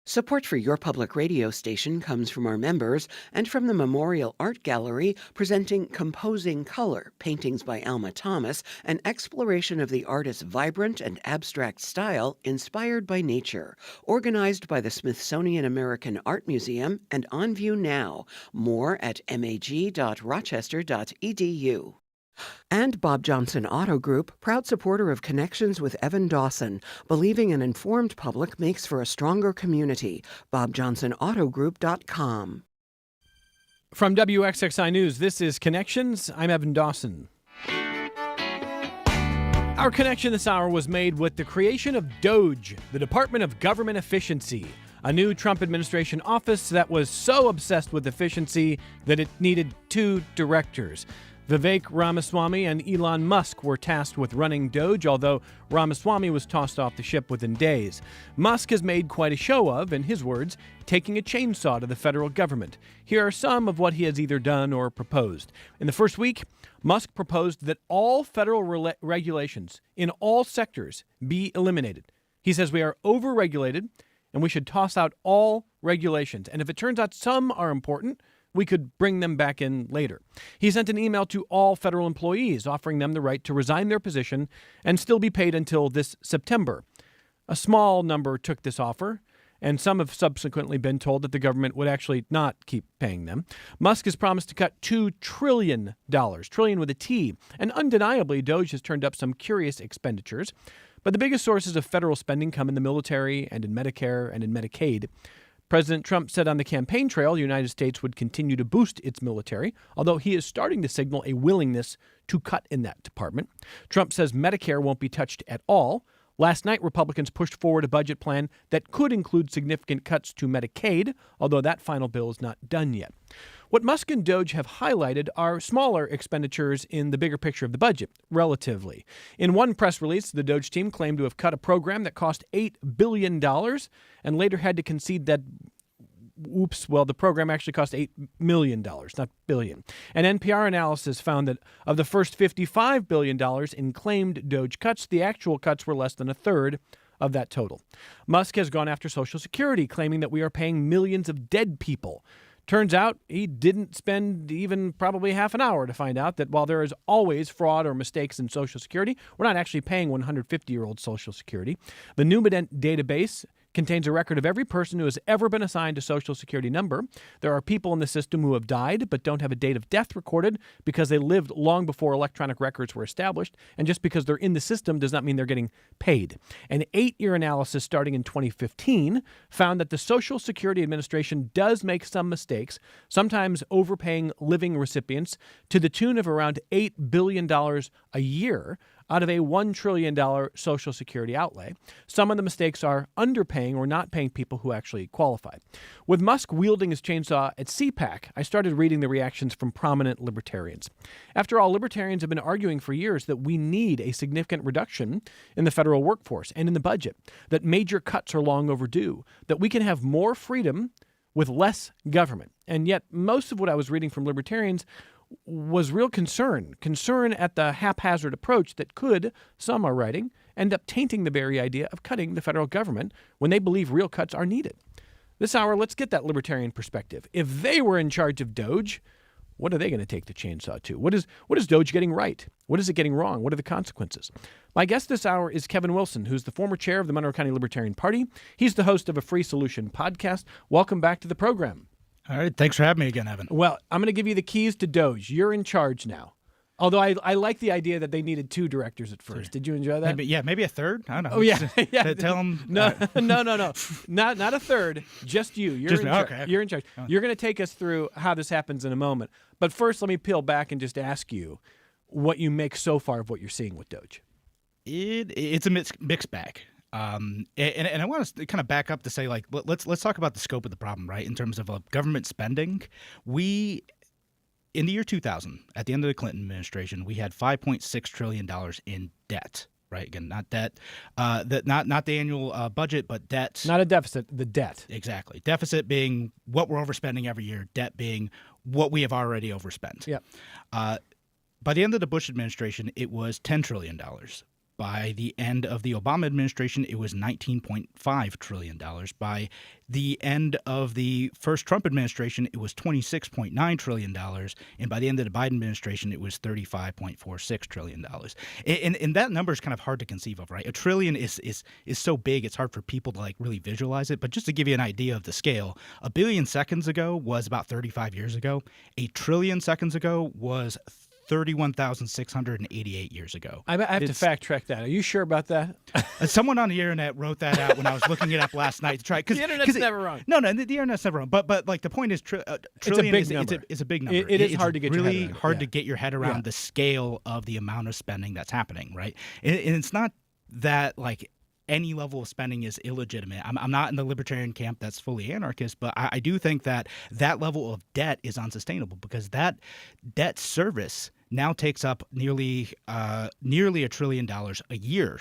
Support for your public radio station comes from our members and from the Memorial Art Gallery presenting Composing Color, paintings by Alma Thomas, an exploration of the artist's vibrant and abstract style inspired by nature. Organized by the Smithsonian American Art Museum and on view now. More at mag.rochester.edu. And Bob Johnson Auto Group, proud supporter of Connections with Evan Dawson, believing an informed public makes for a stronger community. BobJohnsonAutoGroup.com. From WXXI News, this is Connections. I'm Evan Dawson. Our connection this hour was made with the creation of DOGE, the Department of Government Efficiency, a new Trump administration office that was so obsessed with efficiency that it needed two directors. Vivek Ramaswamy and Elon Musk were tasked with running DOGE, although Ramaswamy was tossed off the ship within days. Musk has made quite a show of, in his words, taking a chainsaw to the federal government. Here are some of what he has either done or proposed. In the first week, Musk proposed that all federal regulations in all sectors be eliminated. He says we are overregulated and we should toss out all regulations. And if it turns out some are important, we could bring them back in later. He sent an email to all federal employees offering them the right to resign their position and still be paid until this September. A small number took this offer, and some have subsequently been told that the government would actually not keep paying them. Musk has promised to cut $2 trillion, trillion with a T, and undeniably, DOGE has turned up some curious expenditures. But the biggest sources of federal spending come in the military and in Medicare and in Medicaid. President Trump said on the campaign trail the United States would continue to boost its military, although he is starting to signal a willingness to cut in that department. Trump says Medicare won't be touched at all. Last night, Republicans pushed forward a budget plan that could include significant cuts to Medicaid, although that final bill is not done yet. What Musk and DOGE have highlighted are smaller expenditures in the bigger picture of the budget, relatively. In one press release, the DOGE team claimed to have cut a program that cost $8 billion and later had to concede that the program actually cost $8 million, not billion. An NPR analysis found that of the first $55 billion in claimed DOGE cuts, the actual cuts were less than a third of that total. Musk has gone after Social Security, claiming that we are paying millions of dead people. Turns out he didn't spend even probably half an hour to find out that while there is always fraud or mistakes in Social Security, we're not actually paying 150-year-old Social Security. The Numident database contains a record of every person who has ever been assigned a Social Security number. There are people in the system who have died but don't have a date of death recorded because they lived long before electronic records were established, and just because they're in the system does not mean they're getting paid. An 8-year analysis starting in 2015 found that the Social Security Administration does make some mistakes, sometimes overpaying living recipients to the tune of around $8 billion a year out of a $1 trillion Social Security outlay. Some of the mistakes are underpaying or not paying people who actually qualify. With Musk wielding his chainsaw at CPAC, I started reading the reactions from prominent libertarians. After all, libertarians have been arguing for years that we need a significant reduction in the federal workforce and in the budget, that major cuts are long overdue, that we can have more freedom with less government. And yet, most of what I was reading from libertarians was real concern at the haphazard approach that could, some are writing, end up tainting the very idea of cutting the federal government when they believe real cuts are needed. This hour, let's get that libertarian perspective. If they were in charge of DOGE, what are they going to take the chainsaw to? What is DOGE getting right? What is it getting wrong? What are the consequences? My guest this hour is Kevin Wilson, who's the former chair of the Monroe County Libertarian Party. He's the host of a Free Solution podcast. Welcome back to the program. All right. Thanks for having me again, Evan. Well, I'm going to give you the keys to DOGE. You're in charge now. Although I like the idea that they needed two directors at first. Did you enjoy that? Maybe a third. I don't know. Oh, yeah. Tell them. No. Not a third. Just you. You're in charge. You're going to take us through how this happens in a moment. But first, let me peel back and just ask you what you make so far of what you're seeing with DOGE. It's a mixed bag. And I want to kind of back up to say, like, let's talk about the scope of the problem, right? In terms of government spending, in the year 2000, at the end of the Clinton administration, we had $5.6 trillion in debt. Right, again, not debt, not the annual budget, but debt. Not a deficit, the debt. Exactly. Deficit being what we're overspending every year. Debt being what we have already overspent. Yeah. By the end of the Bush administration, it was $10 trillion. By the end of the Obama administration, it was $19.5 trillion. By the end of the first Trump administration, it was $26.9 trillion. And by the end of the Biden administration, it was $35.46 trillion. And that number is kind of hard to conceive of, right? A trillion is so big, it's hard for people to like really visualize it. But just to give you an idea of the scale, a billion seconds ago was about 35 years ago. A trillion seconds ago was 31,688 years ago. I have to fact check that. Are you sure about that? Someone on the internet wrote that out when I was looking it up last night to try. The internet's never wrong. No, the internet's never wrong. But like the point is, trillion it's a big number. It's a big number. It is hard to get your head really around. hard to get your head around the scale of the amount of spending that's happening, right? And it's not that like any level of spending is illegitimate. I'm not in the libertarian camp that's fully anarchist, but I do think that that level of debt is unsustainable because that debt service now takes up nearly $1 trillion a year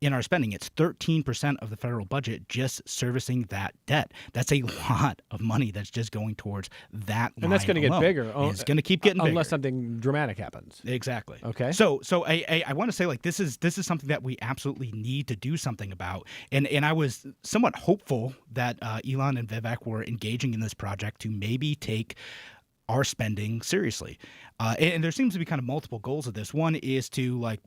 in our spending. It's 13% of the federal budget just servicing that debt. That's a lot of money that's just going towards that line. And that's going to get bigger. It's going to keep getting bigger. Unless something dramatic happens. Exactly. Okay. So I want to say like this is something that we absolutely need to do something about. And I was somewhat hopeful that Elon and Vivek were engaging in this project to maybe take our spending seriously. And there seems to be kind of multiple goals of this. One is to like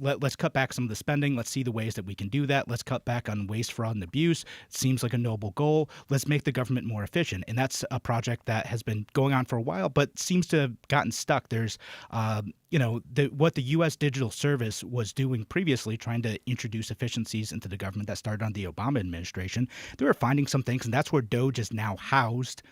let's cut back some of the spending. Let's see the ways that we can do that. Let's cut back on waste, fraud, and abuse. It seems like a noble goal. Let's make the government more efficient. And that's a project that has been going on for a while, but seems to have gotten stuck. There's, what the U.S. Digital Service was doing previously, trying to introduce efficiencies into the government that started on the Obama administration. They were finding some things, and that's where DOGE is now housed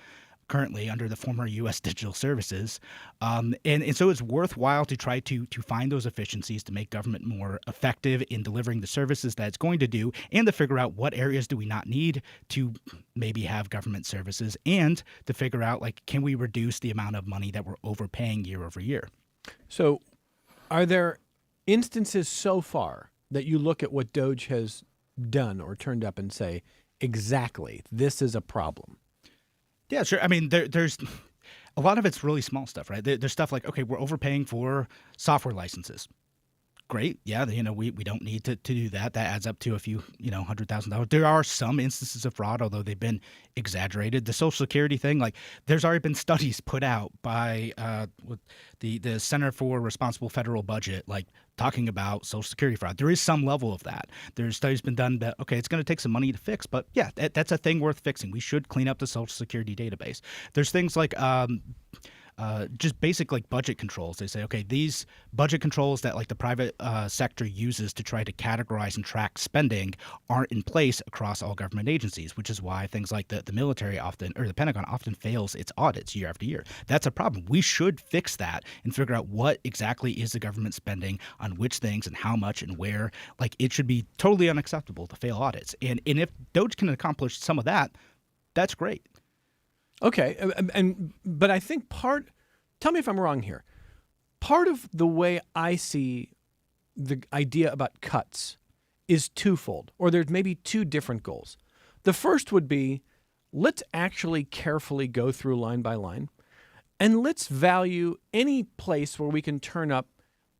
currently under the former U.S. Digital Services. And so it's worthwhile to try to find those efficiencies to make government more effective in delivering the services that it's going to do and to figure out what areas do we not need to maybe have government services and to figure out, like, can we reduce the amount of money that we're overpaying year over year? So are there instances so far that you look at what DOGE has done or turned up and say, exactly, this is a problem? Yeah, sure. I mean, there's a lot of it's really small stuff, right? There's stuff like, okay, we're overpaying for software licenses. Great. Yeah, we don't need to do that. That adds up to a few, $100,000. There are some instances of fraud, although they've been exaggerated. The Social Security thing, like there's already been studies put out by the Center for Responsible Federal Budget, like talking about Social Security fraud. There is some level of that. There's studies been done that, okay, it's going to take some money to fix, but yeah, that's a thing worth fixing. We should clean up the Social Security database. There's things like just basic like budget controls. They say, okay, these budget controls that like the private sector uses to try to categorize and track spending aren't in place across all government agencies, which is why things like the military often, or the Pentagon often fails its audits year after year. That's a problem. We should fix that and figure out what exactly is the government spending on which things and how much and where. Like it should be totally unacceptable to fail audits. And if DOGE can accomplish some of that, that's great. Okay, but I think tell me if I'm wrong here, part of the way I see the idea about cuts is twofold, or there's maybe two different goals. The first would be, let's actually carefully go through line by line, and let's value any place where we can turn up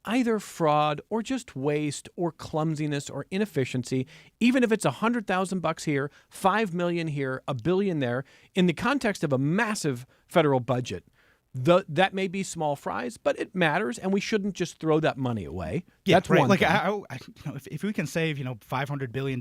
either fraud or just waste or clumsiness or inefficiency, even if it's $100,000 here, $5 million here, $1 billion there, in the context of a massive federal budget. That may be small fries, but it matters, and we shouldn't just throw that money away. Yeah, that's right. one Like, thing. if we can save, $500 billion,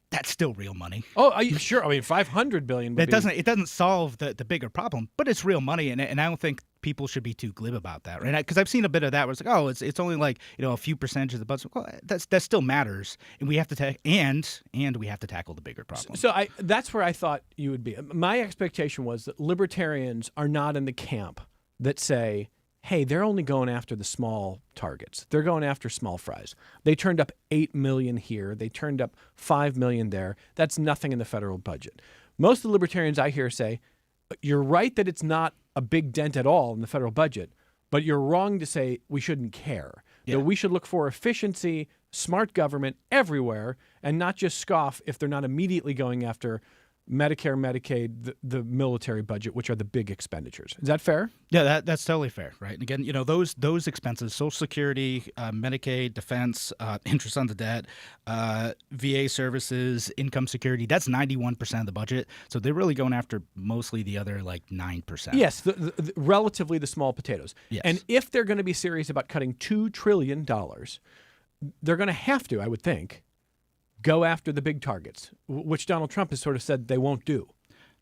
that's still real money. Oh, are you sure? I mean, $500 billion. Would It doesn't solve the bigger problem, but it's real money, and I don't think people should be too glib about that, right? Because I've seen a bit of that where it's like, oh, it's only like a few percentage of the budget. Well, that still matters, and we have to and we have to tackle the bigger problem. So that's where I thought you would be. My expectation was that libertarians are not in the camp that say, hey, they're only going after the small targets. They're going after small fries. They turned up 8 million here. They turned up 5 million there. That's nothing in the federal budget. Most of the libertarians I hear say, you're right that it's not a big dent at all in the federal budget, but you're wrong to say we shouldn't care. Yeah. That we should look for efficiency, smart government everywhere, and not just scoff if they're not immediately going after Medicare, Medicaid, the military budget, which are the big expenditures. Is that fair? Yeah, that's totally fair, right? And again, those expenses, Social Security, Medicaid, defense, interest on the debt, VA services, income security, that's 91% of the budget. So they're really going after mostly the other 9%. Yes, relatively the small potatoes. Yes. And if they're going to be serious about cutting $2 trillion, they're going to have to, I would think, go after the big targets, which Donald Trump has sort of said they won't do.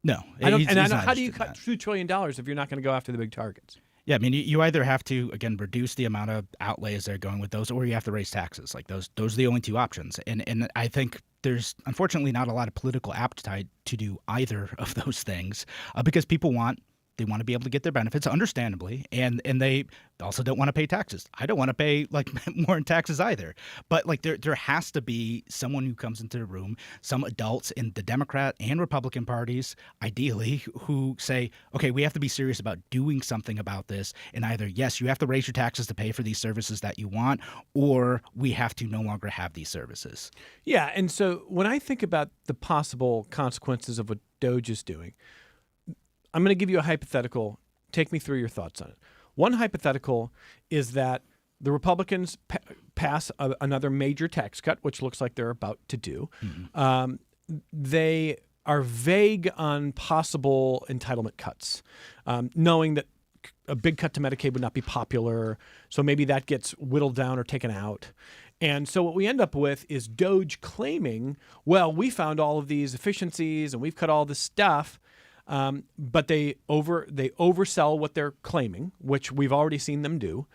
No. How do you not cut interested in that. $2 trillion if you're not going to go after the big targets? Yeah, I mean, you either have to, again, reduce the amount of outlays they're going with those, or you have to raise taxes. Those are the only two options. And I think there's, unfortunately, not a lot of political appetite to do either of those things because people want to be able to get their benefits, understandably, and they also don't want to pay taxes. I don't want to pay more in taxes either. But there has to be someone who comes into the room, some adults in the Democrat and Republican parties, ideally, who say, okay, we have to be serious about doing something about this. And either, yes, you have to raise your taxes to pay for these services that you want, or we have to no longer have these services. Yeah, and so when I think about the possible consequences of what DOGE is doing, I'm going to give you a hypothetical. Take me through your thoughts on it. One hypothetical is that the Republicans pass another major tax cut, which looks like they're about to do. Mm-hmm. They are vague on possible entitlement cuts, knowing that a big cut to Medicaid would not be popular. So maybe that gets whittled down or taken out. And so what we end up with is DOGE claiming, well, we found all of these efficiencies and we've cut all this stuff. But they oversell what they're claiming, which we've already seen them do,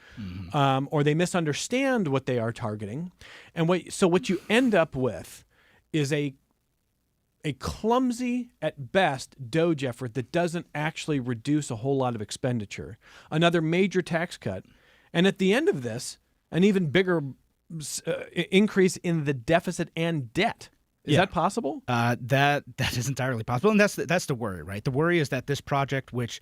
or they misunderstand what they are targeting, and what you end up with is a clumsy at best DOGE effort that doesn't actually reduce a whole lot of expenditure, another major tax cut, and at the end of this, an even bigger increase in the deficit and debt. Is that possible? That is entirely possible, and that's the worry, right? The worry is that this project, which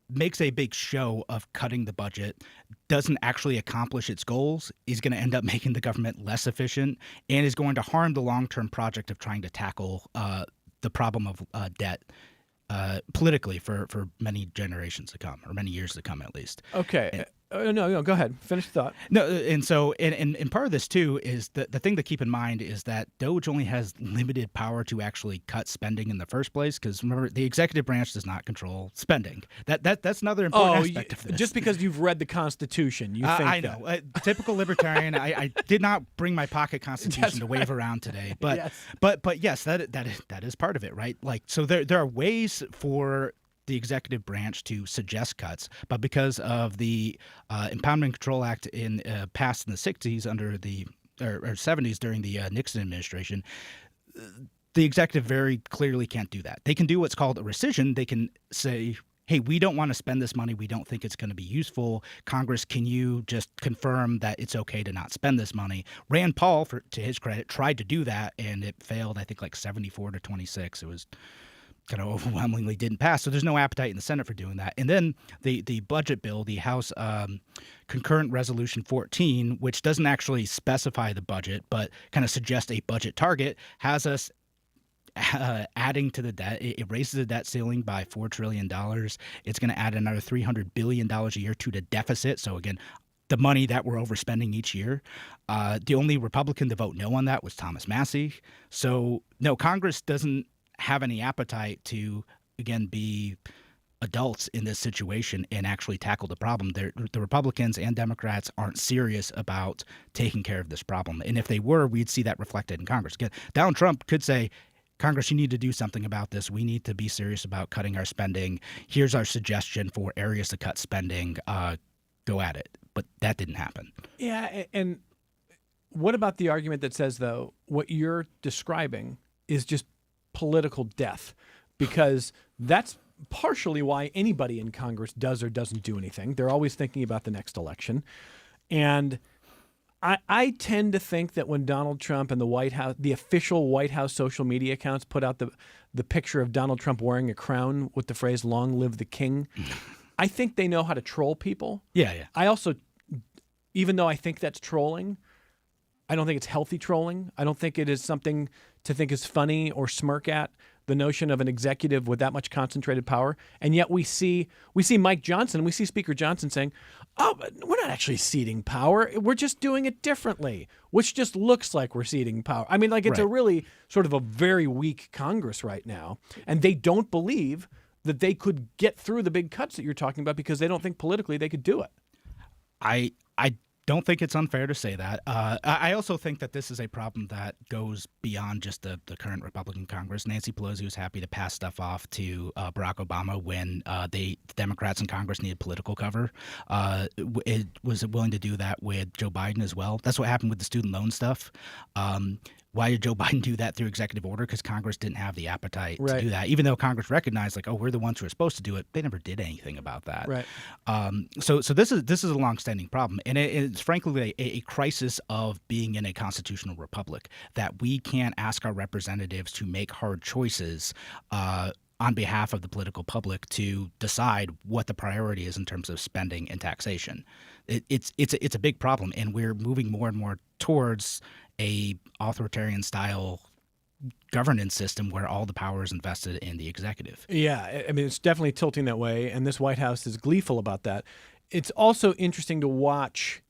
makes a big show of cutting the budget, doesn't actually accomplish its goals, is going to end up making the government less efficient, and is going to harm the long-term project of trying to tackle the problem of debt politically for many generations to come, or many years to come at least. Okay. No, go ahead. Finish the thought. No, and so, and part of this too is the thing to keep in mind is that DOGE only has limited power to actually cut spending in the first place. Because remember, the executive branch does not control spending. That's another important aspect of this. Just because you've read the Constitution, you think I know. Typical libertarian. I did not bring my pocket Constitution to wave around today, but yes, that is part of it, right? So there are ways for the executive branch to suggest cuts, but because of the Impoundment and Control Act passed in the 60s under the or 70s during the Nixon administration, the executive very clearly can't do that. They can do what's called a rescission. They can say, hey, we don't want to spend this money. We don't think it's going to be useful. Congress, can you just confirm that it's okay to not spend this money? Rand Paul, to his credit, tried to do that, and it failed, I think, 74-26. It was kind of overwhelmingly didn't pass. So there's no appetite in the Senate for doing that. And then the budget bill, the House Concurrent Resolution 14, which doesn't actually specify the budget, but kind of suggests a budget target, has us adding to the debt. It raises the debt ceiling by $4 trillion. It's going to add another $300 billion a year to the deficit. So again, the money that we're overspending each year. The only Republican to vote no on that was Thomas Massie. So no, Congress doesn't have any appetite to, again, be adults in this situation and actually tackle the problem. The Republicans and Democrats aren't serious about taking care of this problem. And if they were, we'd see that reflected in Congress. Again, Donald Trump could say, Congress, you need to do something about this. We need to be serious about cutting our spending. Here's our suggestion for areas to cut spending. Go at it. But that didn't happen. Yeah, and what about the argument that says, though, what you're describing is just political death? Because that's partially why anybody in Congress does or doesn't do anything. They're always thinking about the next election. And I tend to think that when Donald Trump and the White House, the official White House social media accounts put out the picture of Donald Trump wearing a crown with the phrase "Long live the king," I think they know how to troll people. Yeah. I also, even though I think that's trolling, I don't think it's healthy trolling. I don't think it is something to think is funny or smirk at. the notion of an executive with that much concentrated power, and yet we see Mike Johnson, we see Speaker Johnson saying, "Oh, but we're not actually ceding power. We're just doing it differently," which just looks like we're ceding power. I mean, like it's a Right. really sort of a very weak Congress right now, and they don't believe that they could get through the big cuts that you're talking about because they don't think politically they could do it. I don't think it's unfair to say that. I also think that this is a problem that goes beyond just the current Republican Congress. Nancy Pelosi was happy to pass stuff off to Barack Obama when the Democrats in Congress needed political cover. It was willing to do that with Joe Biden as well. That's what happened with the student loan stuff. Why did Joe Biden do that through executive order? Because Congress didn't have the appetite to Right. do that. Even though Congress recognized, like, oh, we're the ones who are supposed to do it, they never did anything about that. Right. So this is a longstanding problem, and it's frankly a crisis of being in a constitutional republic, that we can't ask our representatives to make hard choices on behalf of the political public to decide what the priority is in terms of spending and taxation. It's a big problem, and we're moving more and more towards a authoritarian style governance system where all the power is invested in the executive. Yeah, I mean, it's definitely tilting that way, and this White House is gleeful about that. It's also interesting to watch.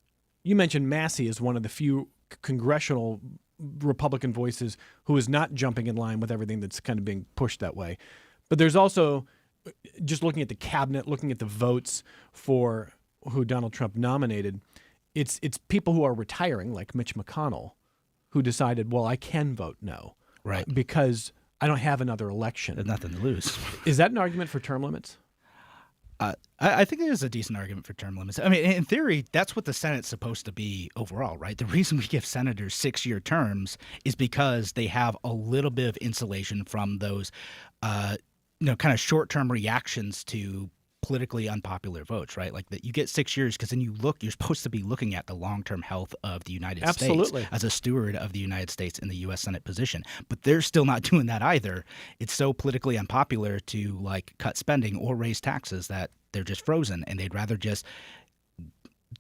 You mentioned Massey as one of the few congressional Republican voices who is not jumping in line with everything that's kind of being pushed that way. But there's also, just looking at the cabinet, looking at the votes for who Donald Trump nominated, it's people who are retiring, like Mitch McConnell, who decided, well, I can vote no. Right. Because I don't have another election. There's nothing to lose. Is that an argument for term limits? I think it is a decent argument for term limits. I mean, in theory, that's what the Senate's supposed to be overall, right? The reason we give senators 6-year terms is because they have a little bit of insulation from those, kind of short-term reactions to politically unpopular votes, right? Like that you get 6 years because then you're supposed to be looking at the long-term health of the United Absolutely. States as a steward of the United States in the U.S. Senate position. But they're still not doing that either. It's so politically unpopular to like cut spending or raise taxes that they're just frozen, and they'd rather just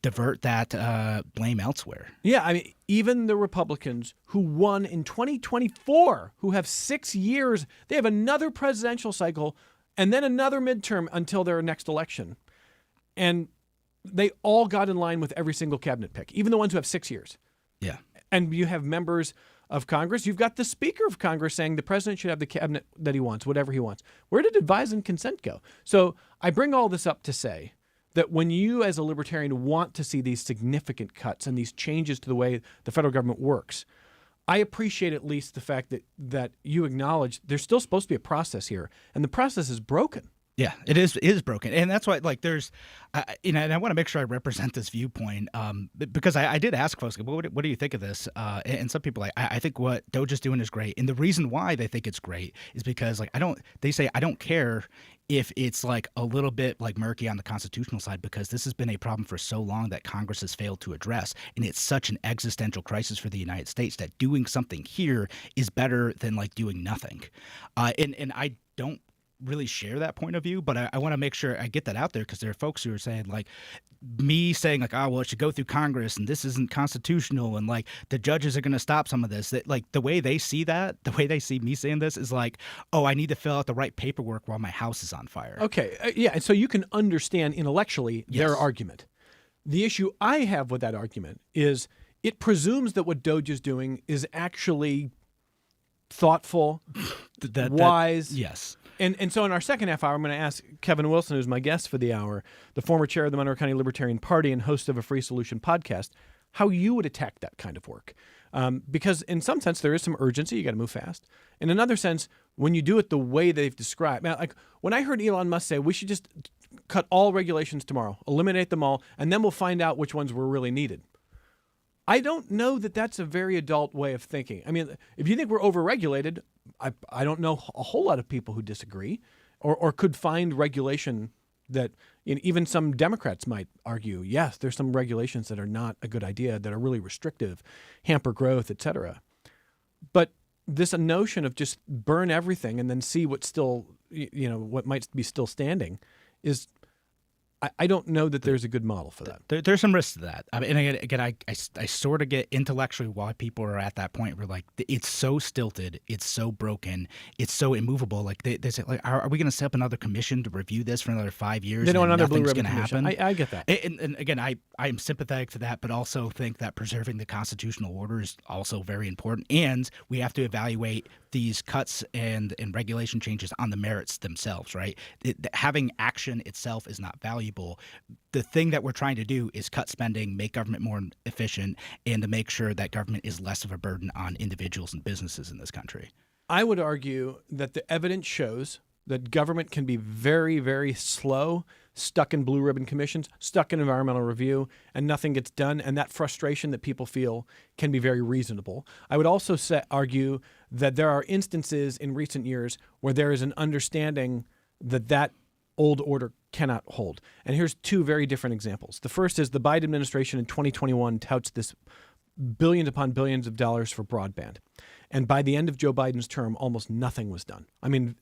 divert that blame elsewhere. Yeah, I mean, even the Republicans who won in 2024, who have 6 years, they have another presidential cycle and then another midterm until their next election. And they all got in line with every single cabinet pick, even the ones who have 6 years. Yeah. And you have members of Congress. You've got the Speaker of Congress saying the president should have the cabinet that he wants, whatever he wants. Where did advise and consent go? So I bring all this up to say that when you as a libertarian want to see these significant cuts and these changes to the way the federal government works, I appreciate at least the fact that you acknowledge there's still supposed to be a process here, and the process is broken. Yeah, it is broken, and that's why like there's, and I want to make sure I represent this viewpoint, because I did ask folks, what do you think of this? And some people I think what Doge is doing is great, and the reason why they think it's great is because like they say I don't care if it's like a little bit like murky on the constitutional side, because this has been a problem for so long that Congress has failed to address, and it's such an existential crisis for the United States that doing something here is better than like doing nothing, and I don't really share that point of view, but I want to make sure I get that out there, because there are folks who are saying like me saying like, oh, well, it should go through Congress and this isn't constitutional and like the judges are going to stop some of this. That like the way they see me saying this is like, oh, I need to fill out the right paperwork while my house is on fire. Okay, yeah, and so you can understand intellectually their Yes. argument. The issue I have with that argument is it presumes that what Doge is doing is actually thoughtful, wise. Yes. And so in our second half hour, I'm going to ask Kevin Wilson, who's my guest for the hour, the former chair of the Monroe County Libertarian Party and host of a Free Solution podcast, how you would attack that kind of work. Because in some sense, there is some urgency. You got to move fast. In another sense, when you do it the way they've described, now, like when I heard Elon Musk say, we should just cut all regulations tomorrow, eliminate them all, and then we'll find out which ones were really needed. I don't know that that's a very adult way of thinking. I mean, if you think we're overregulated, I don't know a whole lot of people who disagree or could find regulation that even some Democrats might argue, yes, there's some regulations that are not a good idea, that are really restrictive, hamper growth, et cetera. But this notion of just burn everything and then see what's still, what might be still standing is I don't know that there's a good model for that. There's some risks to that. I mean, and again, I sort of get intellectually why people are at that point where like it's so stilted, it's so broken, it's so immovable. Like they say, like, are we going to set up another commission to review this for another 5 years? They don't want another blue nothing's ribbon going to commission. happen. I get that. And again, I am sympathetic to that, but also think that preserving the constitutional order is also very important. And we have to evaluate these cuts and regulation changes on the merits themselves, right? Having action itself is not valuable. The thing that we're trying to do is cut spending, make government more efficient, and to make sure that government is less of a burden on individuals and businesses in this country. I would argue that the evidence shows that government can be very, very slow, stuck in blue ribbon commissions, stuck in environmental review, and nothing gets done. And that frustration that people feel can be very reasonable. I would also argue that there are instances in recent years where there is an understanding that old order cannot hold. And here's two very different examples. The first is the Biden administration in 2021 touts this billions upon billions of dollars for broadband. And by the end of Joe Biden's term, almost nothing was done. I mean,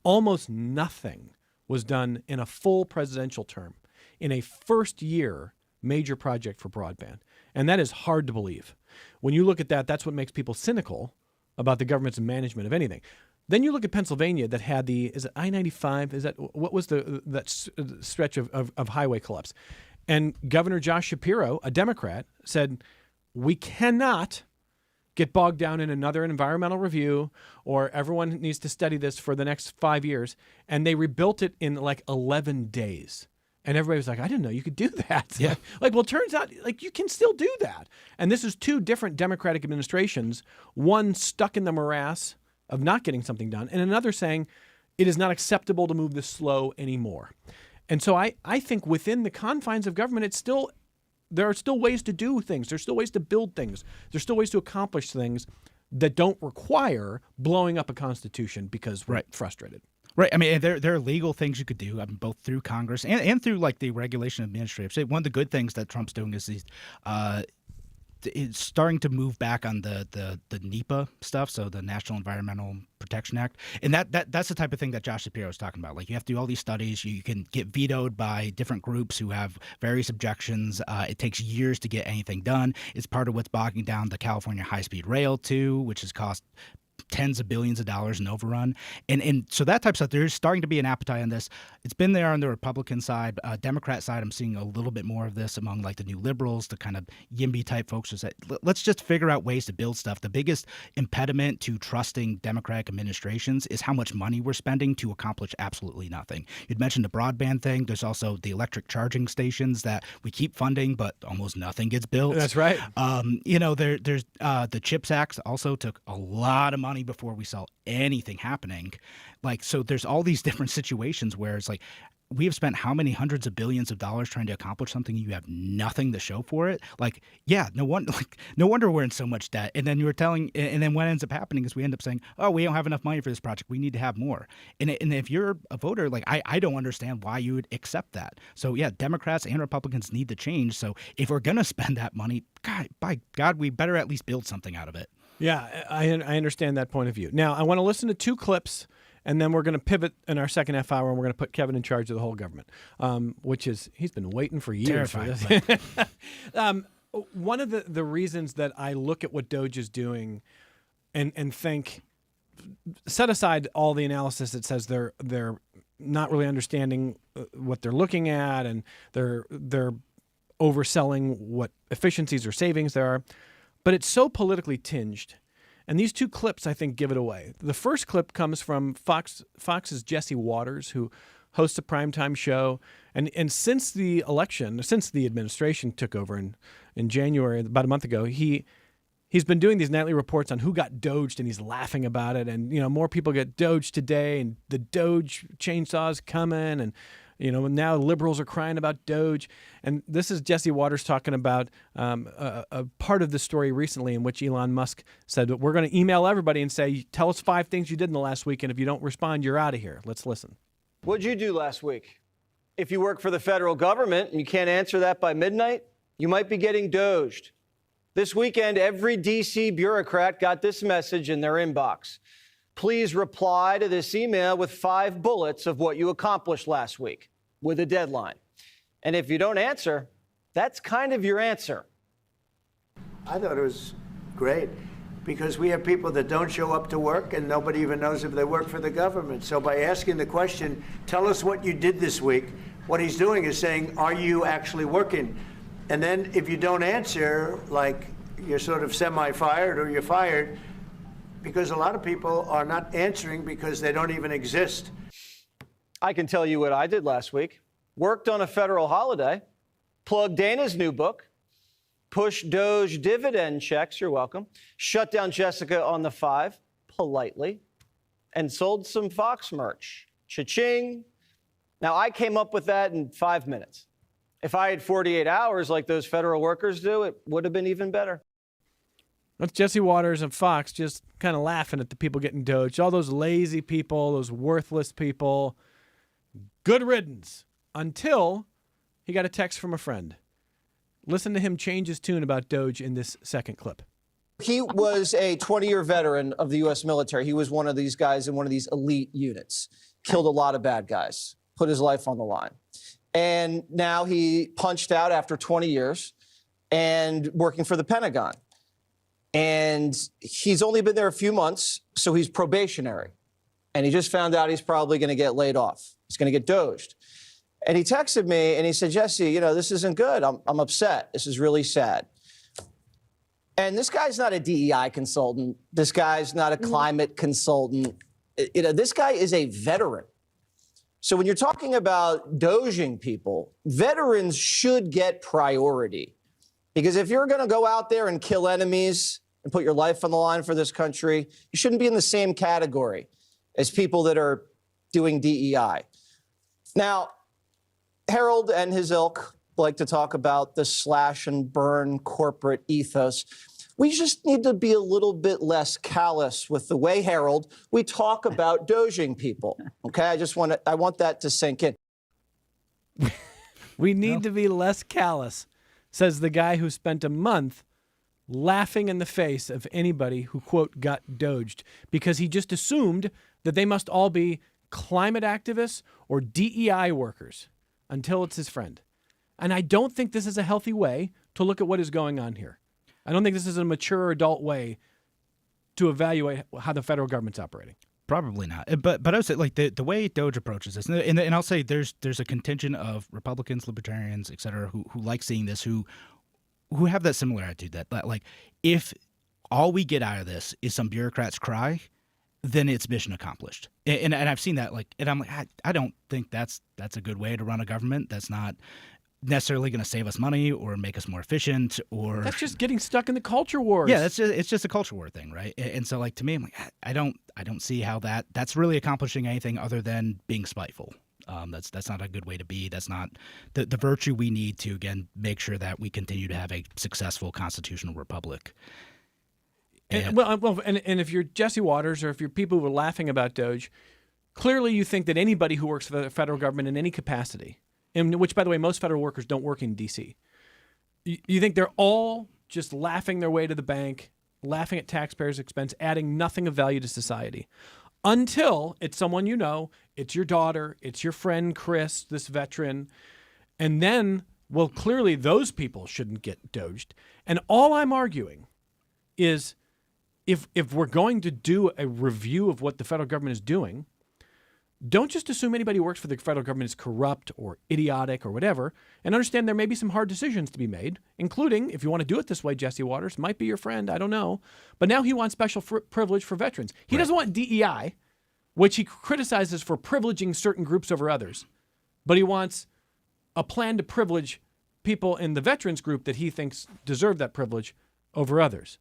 almost nothing was done in a full presidential term in a first year major project for broadband. And that is hard to believe. When you look at that, that's what makes people cynical about the government's management of anything. Then you look at Pennsylvania that had is it I-95? Is that what was that stretch of highway collapse? And Governor Josh Shapiro, a Democrat, said, we cannot get bogged down in another environmental review, or everyone needs to study this for the next 5 years. And they rebuilt it in like 11 days. And everybody was like, I didn't know you could do that. Yeah. Well, it turns out like you can still do that. And this is two different Democratic administrations, one stuck in the morass of not getting something done, and another saying it is not acceptable to move this slow anymore. And so I think within the confines of government, there are still ways to do things. There's still ways to build things. There's still ways to accomplish things that don't require blowing up a constitution because we're frustrated. Right. I mean, there are legal things you could do, I mean, both through Congress and through like the regulation administrative. So one of the good things that Trump's doing is it's starting to move back on the NEPA stuff, so the National Environmental Protection Act, and that's the type of thing that Josh Shapiro is talking about. Like, you have to do all these studies, you can get vetoed by different groups who have various objections. It takes years to get anything done. It's part of what's bogging down the California high-speed rail too, which has cost tens of billions of dollars in overrun. And so that type of stuff, there's starting to be an appetite on this. It's been there on the Republican side. Democrat side, I'm seeing a little bit more of this among like the new liberals, the kind of YIMBY type folks who say, let's just figure out ways to build stuff. The biggest impediment to trusting Democratic administrations is how much money we're spending to accomplish absolutely nothing. You'd mentioned the broadband thing. There's also the electric charging stations that we keep funding, but almost nothing gets built. That's right. There's the CHIPS Act also took a lot of money before we saw anything happening. Like, so there's all these different situations where it's like, we have spent how many hundreds of billions of dollars trying to accomplish something, you have nothing to show for it. Like, yeah, no wonder we're in so much debt. And then and then what ends up happening is we end up saying, oh, we don't have enough money for this project, we need to have more. And if you're a voter, like, I don't understand why you would accept that. So yeah, Democrats and Republicans need to change. So if we're gonna spend that money, God, by God, we better at least build something out of it. Yeah, I understand that point of view. Now, I want to listen to two clips, and then we're going to pivot in our second half hour, and we're going to put Kevin in charge of the whole government, which is, he's been waiting for years for this. One of the reasons that I look at what DOGE is doing and think, set aside all the analysis that says they're not really understanding what they're looking at, and they're overselling what efficiencies or savings there are. But it's so politically tinged. And these two clips, I think, give it away. The first clip comes from Fox's Jesse Waters, who hosts a primetime show. And since the election, since the administration took over in January, about a month ago, he's been doing these nightly reports on who got doged, and he's laughing about it. And, more people get doged today, and the Doge chainsaw's coming, and now liberals are crying about Doge. And this is Jesse Waters talking about a part of the story recently in which Elon Musk said, we're going to email everybody and say, tell us 5 things you did in the last week, and if you don't respond, you're out of here. Let's listen. What'd you do last week? If you work for the federal government and you can't answer that by midnight, you might be getting doged. This weekend, every D.C. bureaucrat got this message in their inbox. Please reply to this email with 5 bullets of what you accomplished last week, with a deadline. And if you don't answer, that's kind of your answer. I thought it was great because we have people that don't show up to work and nobody even knows if they work for the government. So by asking the question, tell us what you did this week, what he's doing is saying, are you actually working? And then if you don't answer, like you're sort of semi-fired or you're fired, because a lot of people are not answering because they don't even exist. I can tell you what I did last week. Worked on a federal holiday, plugged Dana's new book, pushed Doge dividend checks, you're welcome, shut down Jessica on the 5, politely, and sold some Fox merch. Cha-ching. Now, I came up with that in 5 minutes. If I had 48 hours like those federal workers do, it would have been even better. That's Jesse Waters of Fox just kind of laughing at the people getting Doge. All those lazy people, those worthless people. Good riddance. Until he got a text from a friend. Listen to him change his tune about Doge in this second clip. He was a 20-year veteran of the U.S. military. He was one of these guys in one of these elite units. Killed a lot of bad guys. Put his life on the line. And now he punched out after 20 years and working for the Pentagon. And he's only been there a few months, so he's probationary. And he just found out he's probably going to get laid off. He's going to get doged. And he texted me and he said, Jesse, you know, this isn't good. I'm upset. This is really sad. And this guy's not a DEI consultant. This guy's not a climate consultant. You know, this guy is a veteran. So when you're talking about doging people, veterans should get priority. Because if you're going to go out there and kill enemies and put your life on the line for this country, you shouldn't be in the same category as people that are doing DEI. Now, Harold and his ilk like to talk about the slash and burn corporate ethos. We just need to be a little bit less callous with the way, Harold, we talk about doging people. Okay, I want that to sink in. We need to be less callous, says the guy who spent a month laughing in the face of anybody who, quote, got doged because he just assumed that they must all be climate activists or DEI workers until it's his friend. And I don't think this is a healthy way to look at what is going on here. I don't think this is a mature adult way to evaluate how the federal government's operating. Probably not. But I would say, like, the way Doge approaches this, and I'll say there's a contingent of Republicans, Libertarians, et cetera, who like seeing this, who have that similar attitude that like, if all we get out of this is some bureaucrats cry, then it's mission accomplished. And I've seen that, like, and I'm like, I don't think that's a good way to run a government. That's not necessarily going to save us money or make us more efficient, or that's just getting stuck in the culture wars. Yeah, it's just a culture war thing, right? And so, like, to me, I'm like, I don't see how that's really accomplishing anything other than being spiteful. That's not a good way to be. That's not the virtue we need to, again, make sure that we continue to have a successful constitutional republic. And if you're Jesse Waters or if you're people who are laughing about Doge, clearly you think that anybody who works for the federal government in any capacity, in which, by the way, most federal workers don't work in D.C., you think they're all just laughing their way to the bank, laughing at taxpayers' expense, adding nothing of value to society. Until it's someone you know, it's your daughter, it's your friend Chris, this veteran, and then, well, clearly those people shouldn't get doged. And all I'm arguing is if we're going to do a review of what the federal government is doing, don't just assume anybody who works for the federal government is corrupt or idiotic or whatever, and understand there may be some hard decisions to be made, including, if you want to do it this way, Jesse Waters, might be your friend, I don't know. But now he wants special privilege for veterans. He doesn't want DEI, which he criticizes for privileging certain groups over others. But he wants a plan to privilege people in the veterans group that he thinks deserve that privilege over others.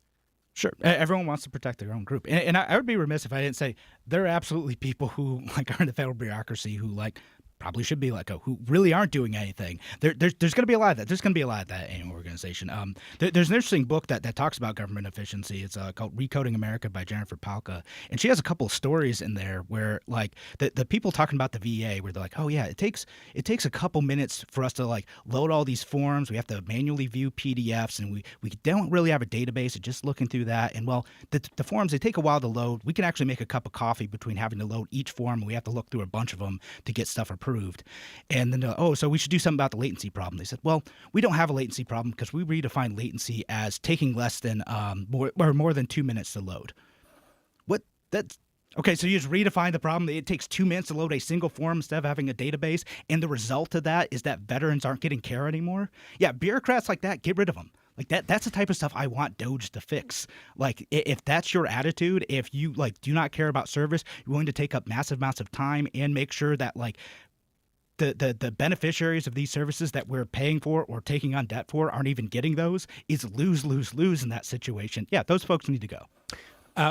Sure. Everyone wants to protect their own group. And I would be remiss if I didn't say there are absolutely people who like are in the federal bureaucracy who like probably should be let go, who really aren't doing anything. There's going to be a lot of that. There's going to be a lot of that in an organization. There's an interesting book that talks about government efficiency. It's called Recoding America by Jennifer Palka. And she has a couple of stories in there where like the people talking about the VA where they're like, oh yeah, it takes a couple minutes for us to like load all these forms. We have to manually view PDFs and we don't really have a database of just looking through that. And well, the forms, they take a while to load. We can actually make a cup of coffee between having to load each form and we have to look through a bunch of them to get stuff approved. approved. And then, so we should do something about the latency problem. They said, well, we don't have a latency problem because we redefine latency as taking less than more than 2 minutes to load. What? That's okay. So you just redefine the problem. It takes 2 minutes to load a single form instead of having a database, and the result of that is that veterans aren't getting care anymore. Yeah, bureaucrats like that, get rid of them. Like that's the type of stuff I want DOGE to fix. Like if that's your attitude, if you do not care about service, you're willing to take up massive amounts of time and make sure that the beneficiaries of these services that we're paying for or taking on debt for aren't even getting those, is lose in that situation. Yeah, those folks need to go.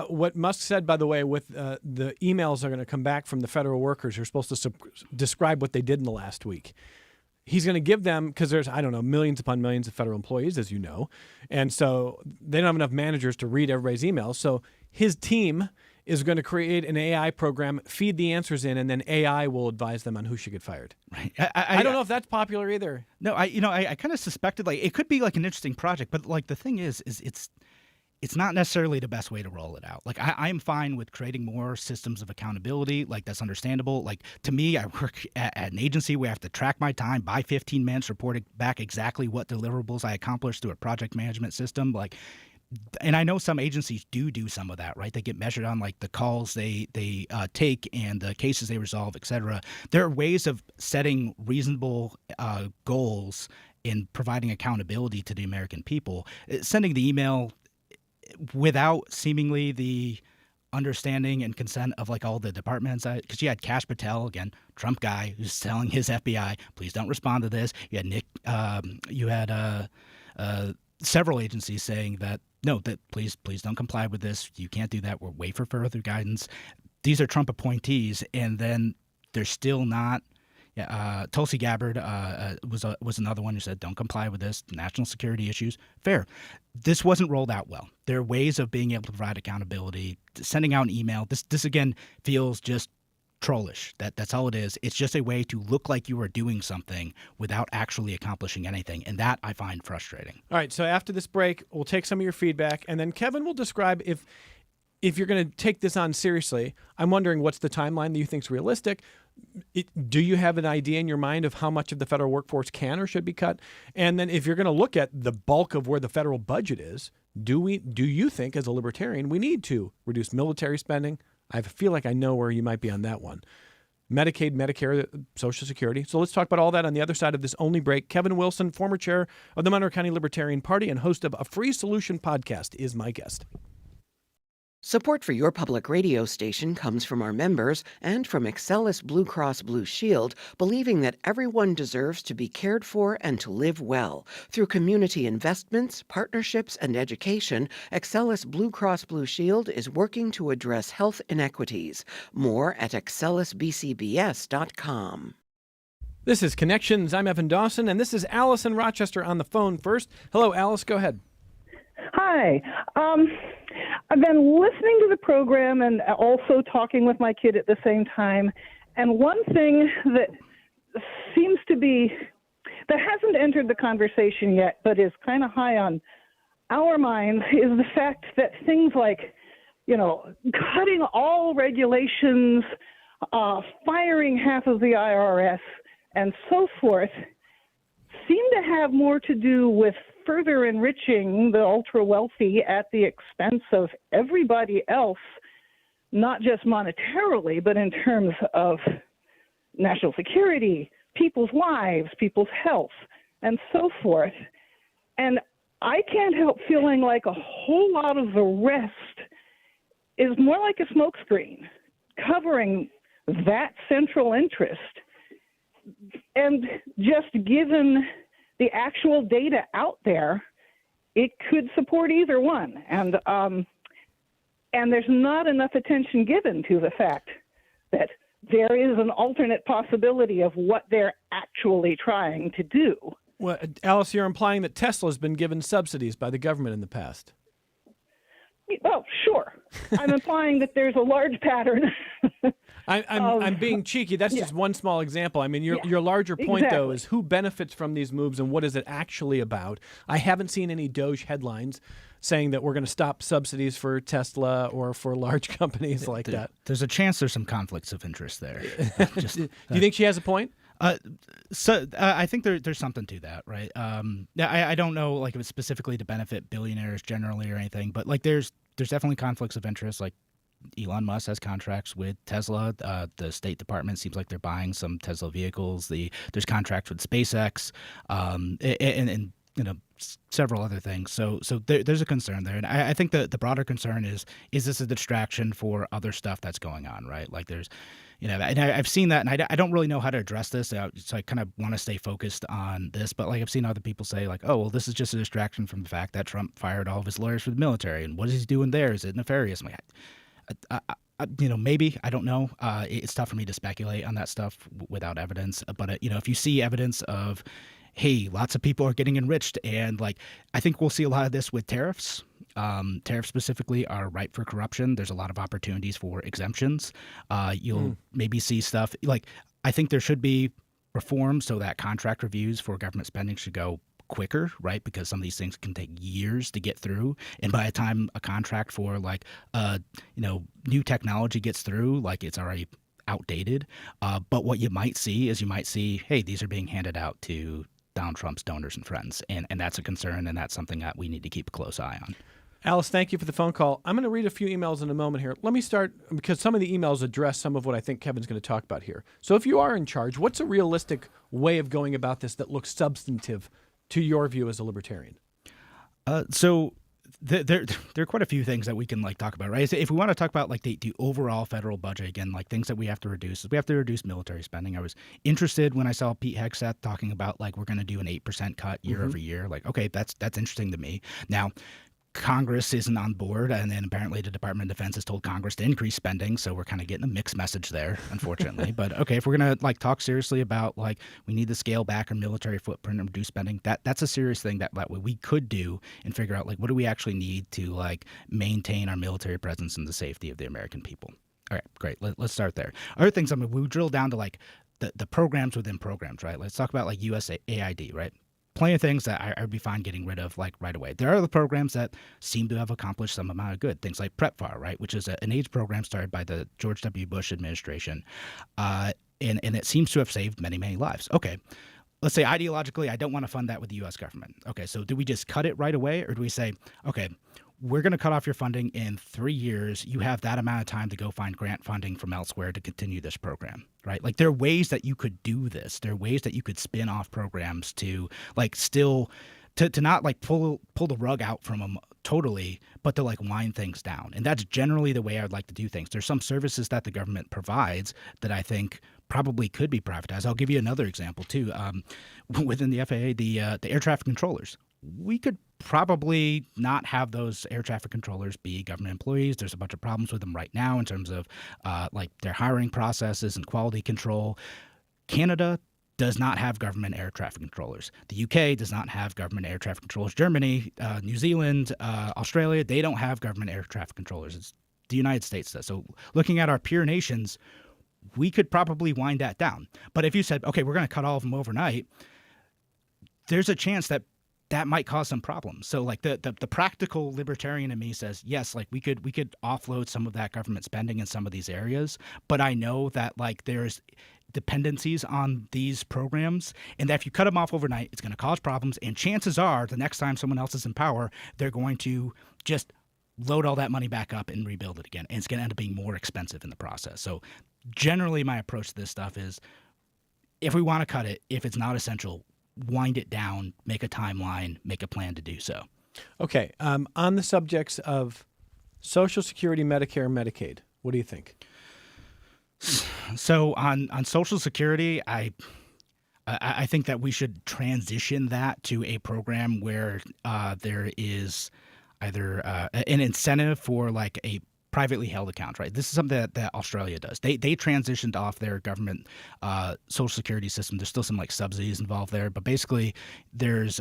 What Musk said, by the way, with the emails are going to come back from the federal workers who are supposed to describe what they did in the last week. He's going to give them, because there's, millions upon millions of federal employees, as you know. And so they don't have enough managers to read everybody's emails. So his team is going to create an AI program, feed the answers in, and then AI will advise them on who should get fired. Right. I don't know if that's popular either. No, I kind of suspected it could be an interesting project, but the thing is it's not necessarily the best way to roll it out. I'm fine with creating more systems of accountability. That's understandable. To me, I work at an agency where I have to track my time by 15 minutes, reporting back exactly what deliverables I accomplished through a project management system. And I know some agencies do some of that, right? They get measured on the calls they take and the cases they resolve, et cetera. There are ways of setting reasonable goals in providing accountability to the American people. Sending the email without seemingly the understanding and consent of all the departments, because you had Kash Patel, again, Trump guy, who's telling his FBI, please don't respond to this. You had Nick, you had several agencies saying that no, that please don't comply with this. You can't do that. We'll wait for further guidance. These are Trump appointees, and then they're still not. Yeah, Tulsi Gabbard was another one who said, don't comply with this, national security issues. Fair. This wasn't rolled out well. There are ways of being able to provide accountability. Sending out an email, this again feels just trollish. That's all it is. It's just a way to look like you are doing something without actually accomplishing anything, and that I find frustrating. All right, so after this break, we'll take some of your feedback, and then Kevin will describe if you're going to take this on seriously. I'm wondering what's the timeline that you think is realistic. Do you have an idea in your mind of how much of the federal workforce can or should be cut? And then if you're going to look at the bulk of where the federal budget is, do you think as a libertarian we need to reduce military spending? I feel like I know where you might be on that one. Medicaid, Medicare, Social Security. So let's talk about all that on the other side of this only break. Kevin Wilson, former chair of the Monroe County Libertarian Party and host of A Free Solution podcast, is my guest. Support for your public radio station comes from our members and from Excellus Blue Cross Blue Shield, believing that everyone deserves to be cared for and to live well. Through community investments, partnerships, and education, Excellus Blue Cross Blue Shield is working to address health inequities. More at excellusbcbs.com. This is Connections. I'm Evan Dawson, and this is Alice in Rochester on the phone first. Hello, Alice. Go ahead. Hi. I've been listening to the program and also talking with my kid at the same time. And one thing that seems to be, that hasn't entered the conversation yet, but is kind of high on our minds, is the fact that things like, cutting all regulations, firing half of the IRS, and so forth, seem to have more to do with further enriching the ultra-wealthy at the expense of everybody else, not just monetarily, but in terms of national security, people's lives, people's health, and so forth. And I can't help feeling like a whole lot of the rest is more like a smokescreen, covering that central interest. And just given the actual data out there, it could support either one. And there's not enough attention given to the fact that there is an alternate possibility of what they're actually trying to do. Well, Alice, you're implying that Tesla's been given subsidies by the government in the past. Well, sure. I'm implying that there's a large pattern. I'm being cheeky. That's just one small example. I mean, your larger point, though, is who benefits from these moves and what is it actually about? I haven't seen any DOGE headlines saying that we're going to stop subsidies for Tesla or for large companies like that. There's a chance there's some conflicts of interest there. Do you think she has a point? I think there's something to that, right? I don't know like if it's specifically to benefit billionaires generally or anything, but like there's definitely conflicts of interest. Like Elon Musk has contracts with Tesla. The State Department seems like they're buying some Tesla vehicles. There's contracts with SpaceX, and several other things. So there's a concern there, and I think the broader concern is this a distraction for other stuff that's going on, right? Like there's, and I've seen that, and I don't really know how to address this, so I kind of want to stay focused on this. But like I've seen other people say, like, oh well, this is just a distraction from the fact that Trump fired all of his lawyers for the military, and what is he doing there? Is it nefarious? I'm like, maybe, I don't know. It's tough for me to speculate on that stuff without evidence. But if you see evidence of, hey, lots of people are getting enriched, and like I think we'll see a lot of this with tariffs. Tariffs specifically are ripe for corruption. There's a lot of opportunities for exemptions. You'll maybe see stuff like I think there should be reform so that contract reviews for government spending should go quicker, right? Because some of these things can take years to get through, and by the time a contract for like new technology gets through, like it's already outdated. But what you might see is hey, these are being handed out to Donald Trump's donors and friends, and that's a concern, and that's something that we need to keep a close eye on. Alice, thank you for the phone call. I'm going to read a few emails in a moment here. Let me start because some of the emails address some of what I think Kevin's going to talk about here. So if you are in charge, what's a realistic way of going about this that looks substantive to your view as a libertarian? So there are quite a few things that we can like talk about, right? If we want to talk about like the overall federal budget, again, like things that we have to reduce, we have to reduce military spending. I was interested when I saw Pete Hegseth talking about like we're going to do an 8% cut year over year. Like, okay, that's interesting to me. Now, Congress isn't on board, and then apparently the Department of Defense has told Congress to increase spending, so we're kind of getting a mixed message there, unfortunately. But okay, if we're gonna like talk seriously about like we need to scale back our military footprint and reduce spending, that's a serious thing that we could do and figure out like what do we actually need to like maintain our military presence and the safety of the American people. All right, great. Let's start there. Other things, we drill down to like the programs within programs, right? Let's talk about like USAID, right? Plenty of things that I would be fine getting rid of like right away. There are other programs that seem to have accomplished some amount of good. Things like PrepFAR, right, which is an AIDS program started by the George W. Bush administration, and it seems to have saved many, many lives. Okay, let's say ideologically, I don't want to fund that with the U.S. government. Okay, so do we just cut it right away, or do we say, okay, we're going to cut off your funding in 3 years. You have that amount of time to go find grant funding from elsewhere to continue this program, right? Like there are ways that you could do this. There are ways that you could spin off programs to like still to not like pull the rug out from them totally, but to like wind things down. And that's generally the way I would like to do things. There's some services that the government provides that I think probably could be privatized. I'll give you another example too. Within the FAA, the air traffic controllers. We could probably not have those air traffic controllers be government employees. There's a bunch of problems with them right now in terms of like their hiring processes and quality control. Canada does not have government air traffic controllers. The UK does not have government air traffic controllers. Germany, New Zealand, Australia, they don't have government air traffic controllers. It's the United States does. So looking at our peer nations, we could probably wind that down. But if you said, okay, we're going to cut all of them overnight, there's a chance that might cause some problems. So like the practical libertarian in me says, yes, like we could offload some of that government spending in some of these areas, but I know that like there's dependencies on these programs, and that if you cut them off overnight, it's going to cause problems, and chances are the next time someone else is in power, they're going to just load all that money back up and rebuild it again, and it's going to end up being more expensive in the process. So generally my approach to this stuff is if we want to cut it, if it's not essential, wind it down, make a timeline, make a plan to do so. Okay. On the subjects of Social Security, Medicare, Medicaid, what do you think? So on Social Security, I think that we should transition that to a program where there is either an incentive for like a privately held account, right? This is something that Australia does. They transitioned off their government Social Security system. There's still some like subsidies involved there, but basically there's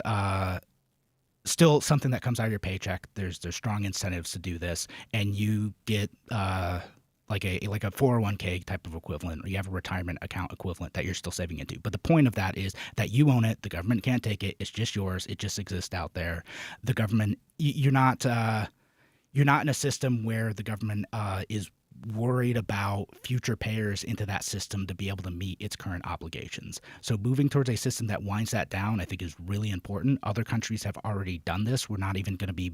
still something that comes out of your paycheck. There's strong incentives to do this, and you get like a 401k type of equivalent, or you have a retirement account equivalent that you're still saving into. But the point of that is that you own it. The government can't take it. It's just yours. It just exists out there. The government, you're not in a system where the government is worried about future payers into that system to be able to meet its current obligations. So moving towards a system that winds that down, I think, is really important. Other countries have already done this. We're not even going to be,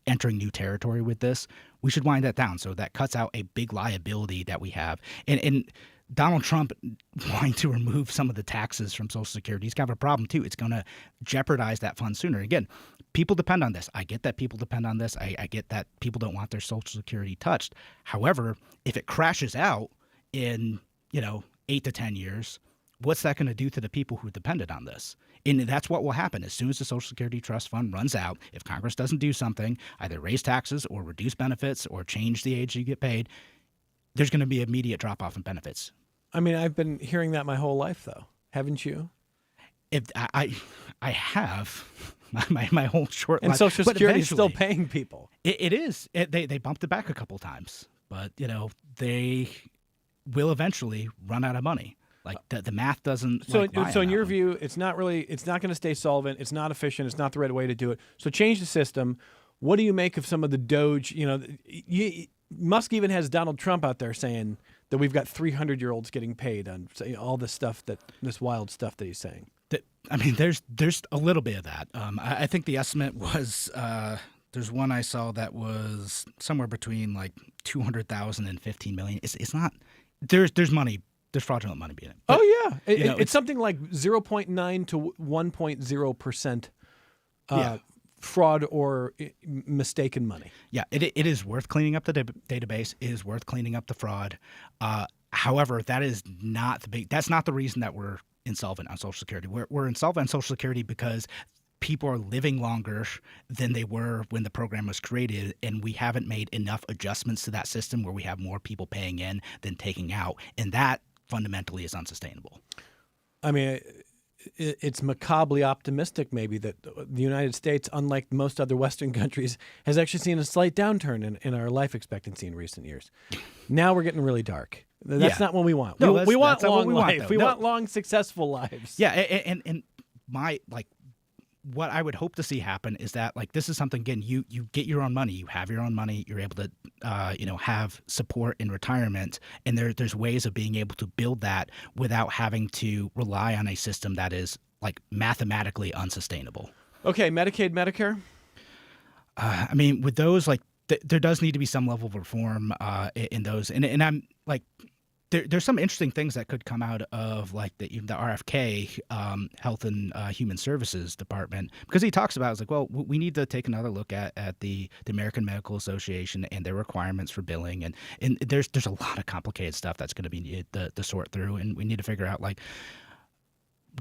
entering new territory with this. We should wind that down. So that cuts out a big liability that we have. And Donald Trump wanting to remove some of the taxes from Social Security, he's got a problem too. It's going to jeopardize that fund sooner. Again, people depend on this. I get that people depend on this. I get that people don't want their Social Security touched. However, if it crashes out in, 8 to 10 years, what's that going to do to the people who depended on this? And that's what will happen as soon as the Social Security Trust Fund runs out. If Congress doesn't do something, either raise taxes or reduce benefits or change the age you get paid, there's going to be immediate drop-off in benefits. I mean, I've been hearing that my whole life, though. Haven't you? If I have my whole short And life. Social But Security is still eventually, paying people. It is. They bumped it back a couple times, but they will eventually run out of money. Like the math doesn't. So, lie so on in that your one. view, it's not going to stay solvent. It's not efficient. It's not the right way to do it. So change the system. What do you make of some of the Doge? Musk even has Donald Trump out there saying that we've got 300-year-olds getting paid on all this stuff, this wild stuff that he's saying. I mean, there's a little bit of that. I think the estimate was there's one I saw that was somewhere between like 200,000 and 15 million. It's not. There's money. There's fraudulent money being it. But, Oh yeah, you know, it's something like 0.9 to 1.0% fraud or mistaken money. Yeah, it is worth cleaning up the database. It is worth cleaning up the fraud. However, that is not that's not the reason that we're insolvent on Social Security. We're insolvent on Social Security because people are living longer than they were when the program was created, and we haven't made enough adjustments to that system where we have more people paying in than taking out, and that fundamentally is unsustainable. I mean, it's macabrely optimistic maybe that the United States, unlike most other Western countries, has actually seen a slight downturn in our life expectancy in recent years. Now we're getting really dark. That's not what we want. No, we want that's not what long we want, life. though. We No. want long, successful lives. Yeah, and my what I would hope to see happen is that this is something, again, you get your own money, you have your own money, you're able to have support in retirement, and there's ways of being able to build that without having to rely on a system that is mathematically unsustainable. Okay, Medicaid, Medicare. I mean, with those, there does need to be some level of reform in those, and I'm there's some interesting things that could come out of the RFK Health and Human Services Department, because he talks about we need to take another look at the American Medical Association and their requirements for billing, and there's a lot of complicated stuff that's going to be needed to sort through, and we need to figure out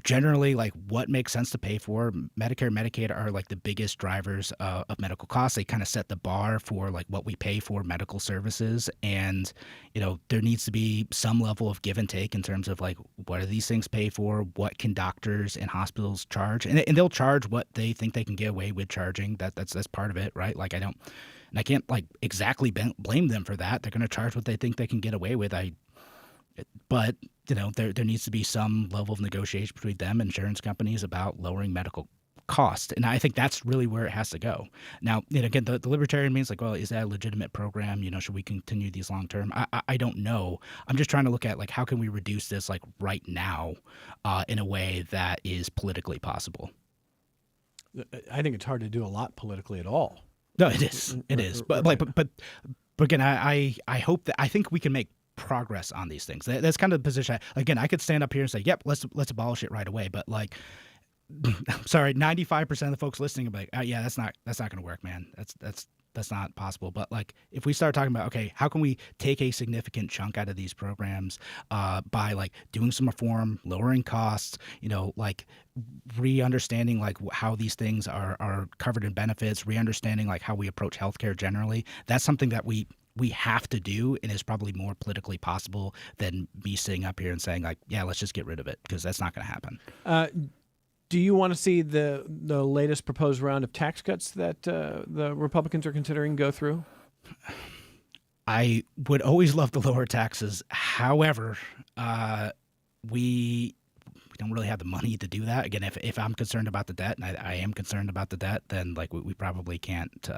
generally what makes sense to pay for. Medicare, Medicaid are the biggest drivers of medical costs. They kind of set the bar for what we pay for medical services, and there needs to be some level of give and take in terms of what do these things pay for, what can doctors and hospitals charge, and they'll charge what they think they can get away with charging. That's part of it, right? I can't exactly blame them for that. They're going to charge what they think they can get away with. But there needs to be some level of negotiation between them and insurance companies about lowering medical cost, and I think that's really where it has to go. Now, again, the libertarian means is that a legitimate program? Should we continue these long term? I don't know. I'm just trying to look at how can we reduce this right now in a way that is politically possible. I think it's hard to do a lot politically at all. No, it is. It is. But again, I hope that I think we can make progress on these things. That's kind of the position. Again, I could stand up here and say, "Yep, let's abolish it right away." But I'm sorry, 95% of the folks listening are yeah, that's not going to work, man. That's not possible. But if we start talking about, okay, how can we take a significant chunk out of these programs by doing some reform, lowering costs, re-understanding how these things are covered in benefits, re-understanding how we approach healthcare generally. That's something that we have to do, and is probably more politically possible than me sitting up here and saying yeah, let's just get rid of it, because that's not going to happen. Do you want to see the latest proposed round of tax cuts that the Republicans are considering go through? I would always love to lower taxes. However, we don't really have the money to do that. Again, if I'm concerned about the debt, and I am concerned about the debt, then like we probably can't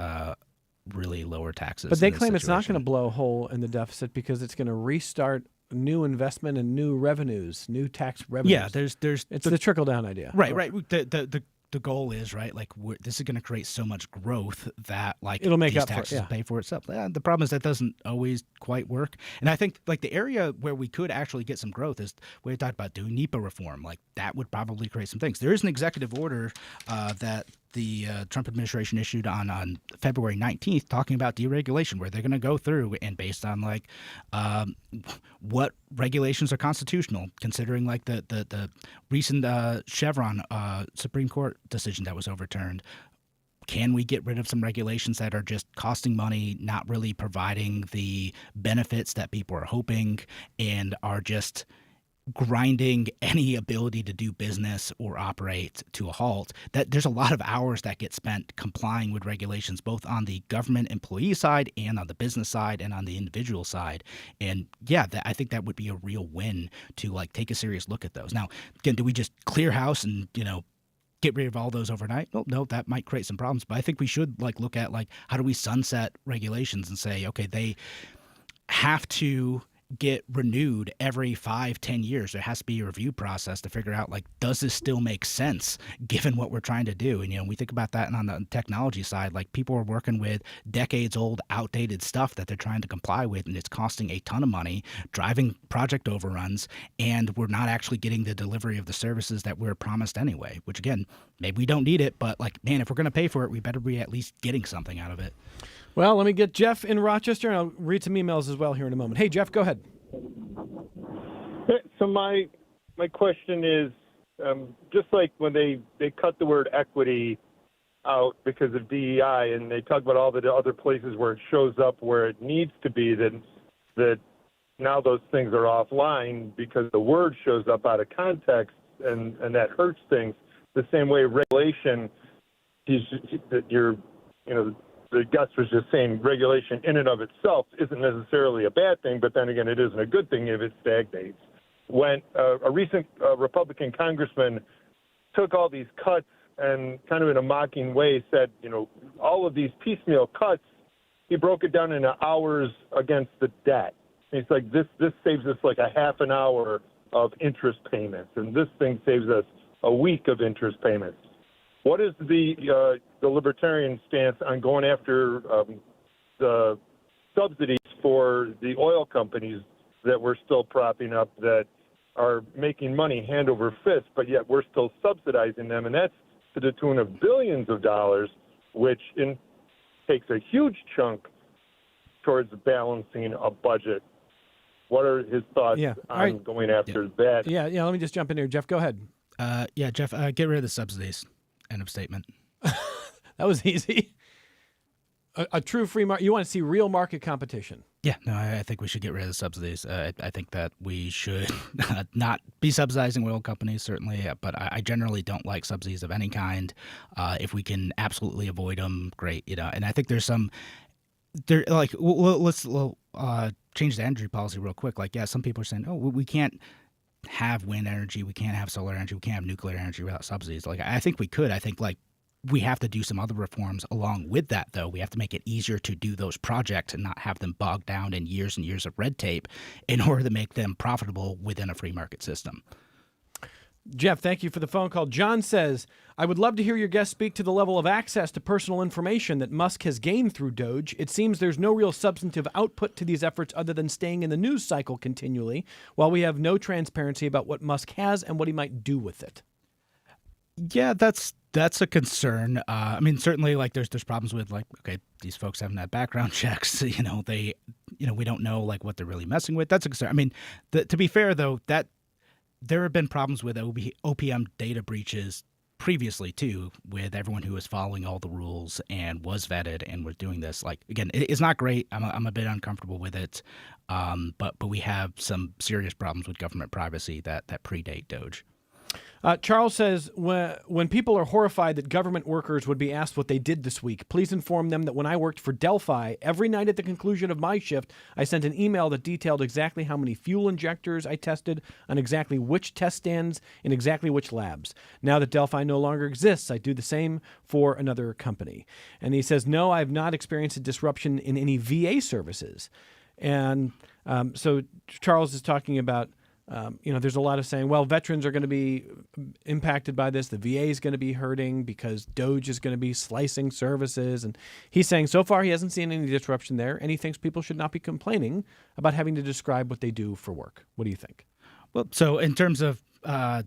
really lower taxes. But they in this claim it's not going situation. to blow a hole in the deficit because it's going to restart new investment and new revenues, new tax revenues. Yeah, there's it's the trickle down idea. right. The goal is right. Like this is going to create so much growth that like It'll make these up for it, taxes yeah. pay for itself. Yeah, the problem is that doesn't always quite work. And I think like the area where we could actually get some growth is we talked about doing NEPA reform. Like that would probably create some things. There is an executive order that the Trump administration issued on February 19th talking about deregulation, where they're going to go through and based on like what regulations are constitutional, considering like the recent Chevron Supreme Court decision that was overturned. Can we get rid of some regulations that are just costing money, not really providing the benefits that people are hoping, and are just grinding any ability to do business or operate to a halt? That there's a lot of hours that get spent complying with regulations, both on the government employee side and on the business side and on the individual side. And yeah, I think that would be a real win to like take a serious look at those. Now, again, do we just clear house and get rid of all those overnight? Well, no, that might create some problems. But I think we should like look at like how do we sunset regulations and say, okay, they have to get renewed every 5-10 years. There has to be a review process to figure out like, does this still make sense given what we're trying to do? And we think about that, and on the technology side, like people are working with decades old outdated stuff that they're trying to comply with, and it's costing a ton of money, driving project overruns, and we're not actually getting the delivery of the services that we're promised anyway, which again, maybe we don't need it, but like, man, if we're going to pay for it, we better be at least getting something out of it. Well, let me get Jeff in Rochester, and I'll read some emails as well here in a moment. Hey, Jeff, go ahead. So my question is, just like when they cut the word equity out because of DEI, and they talk about all the other places where it shows up where it needs to be, that now those things are offline because the word shows up out of context, and that hurts things. The same way regulation, the guest was just saying regulation in and of itself isn't necessarily a bad thing, but then again, it isn't a good thing if it stagnates. When a recent Republican congressman took all these cuts and kind of in a mocking way said, all of these piecemeal cuts, he broke it down into hours against the debt. And he's like, this saves us like a half an hour of interest payments, and this thing saves us a week of interest payments. What is the libertarian stance on going after the subsidies for the oil companies that we're still propping up that are making money hand over fist, but yet we're still subsidizing them? And that's to the tune of billions of dollars, which takes a huge chunk towards balancing a budget. What are his thoughts on going after that? Yeah, let me just jump in here. Jeff, go ahead. Jeff, get rid of the subsidies. End of statement. That was easy. A true free market. You want to see real market competition. Yeah, no, I think we should get rid of the subsidies. I think that we should not be subsidizing oil companies, certainly, but I generally don't like subsidies of any kind. If we can absolutely avoid them, great. And I think there's some like let's change the energy policy real quick. Like, yeah, some people are saying, oh, we can't have wind energy, we can't have solar energy, we can't have nuclear energy without subsidies. Like, I think we could. I think like we have to do some other reforms along with that, though. We have to make it easier to do those projects and not have them bogged down in years and years of red tape in order to make them profitable within a free market system. Jeff, thank you for the phone call. John says, I would love to hear your guest speak to the level of access to personal information that Musk has gained through Doge. It seems there's no real substantive output to these efforts other than staying in the news cycle continually, while we have no transparency about what Musk has and what he might do with it. Yeah, that's a concern. Certainly, like there's problems with like, okay, these folks haven't had background checks. We don't know like what they're really messing with. That's a concern. To be fair though, that there have been problems with OPM data breaches previously too, with everyone who was following all the rules and was vetted and was doing this. Like, again, it's not great. I'm a bit uncomfortable with it, but we have some serious problems with government privacy that predate Doge. Charles says, when people are horrified that government workers would be asked what they did this week, please inform them that when I worked for Delphi, every night at the conclusion of my shift, I sent an email that detailed exactly how many fuel injectors I tested on exactly which test stands in exactly which labs. Now that Delphi no longer exists, I do the same for another company. And he says, no, I have not experienced a disruption in any VA services. And so Charles is talking about there's a lot of saying, well, veterans are going to be impacted by this. The VA is going to be hurting because DOGE is going to be slicing services. And he's saying so far he hasn't seen any disruption there, and he thinks people should not be complaining about having to describe what they do for work. What do you think? Well, so in terms of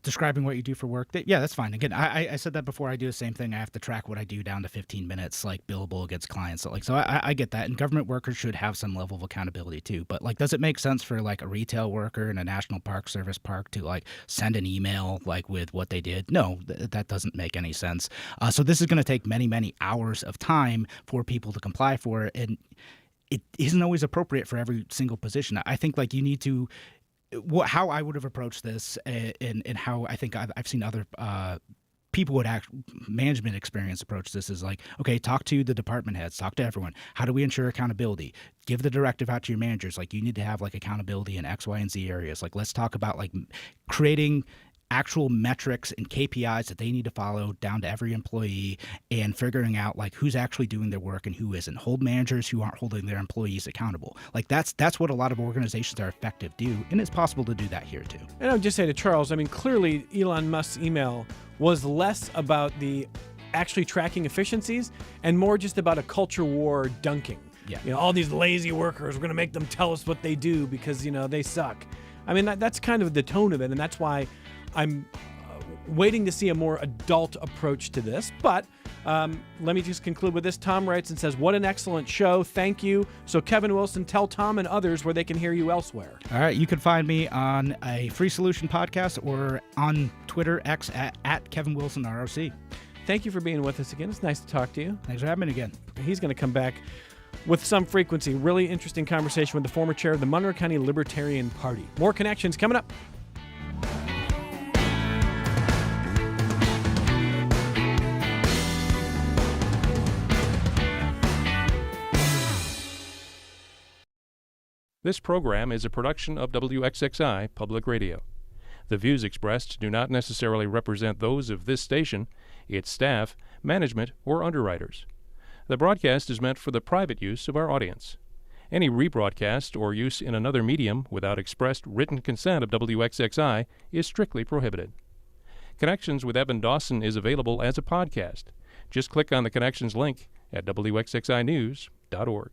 describing what you do for work, yeah, that's fine. Again, I said that before. I do the same thing. I have to track what I do down to 15 minutes, like billable against clients. So I get that. And government workers should have some level of accountability too. But like, does it make sense for like a retail worker in a National Park Service park to like send an email like with what they did? No, that doesn't make any sense. So this is going to take many, many hours of time for people to comply for it. And it isn't always appropriate for every single position. I think like you need to, how I would have approached this and how I think I've seen other people would management experience approach this is like, okay, talk to the department heads, talk to everyone. How do we ensure accountability? Give the directive out to your managers. Like you need to have like accountability in X, Y, and Z areas. Like let's talk about like creating actual metrics and KPIs that they need to follow down to every employee and figuring out like who's actually doing their work and who isn't. Hold managers who aren't holding their employees accountable. Like that's what a lot of organizations that are effective do, and it's possible to do that here too. And I would just say to Charles, I mean, clearly Elon Musk's email was less about the actually tracking efficiencies and more just about a culture war dunking. Yeah. All these lazy workers, we're going to make them tell us what they do because, they suck. I mean, that's kind of the tone of it, and that's why I'm waiting to see a more adult approach to this. But let me just conclude with this. Tom writes and says, what an excellent show. Thank you. So Kevin Wilson, tell Tom and others where they can hear you elsewhere. All right. You can find me on a Free Solution podcast or on Twitter, X at Kevin Wilson ROC. Thank you for being with us again. It's nice to talk to you. Thanks for having me again. He's going to come back with some frequency. Really interesting conversation with the former chair of the Monroe County Libertarian Party. More connections coming up. This program is a production of WXXI Public Radio. The views expressed do not necessarily represent those of this station, its staff, management, or underwriters. The broadcast is meant for the private use of our audience. Any rebroadcast or use in another medium without expressed written consent of WXXI is strictly prohibited. Connections with Evan Dawson is available as a podcast. Just click on the Connections link at WXXInews.org.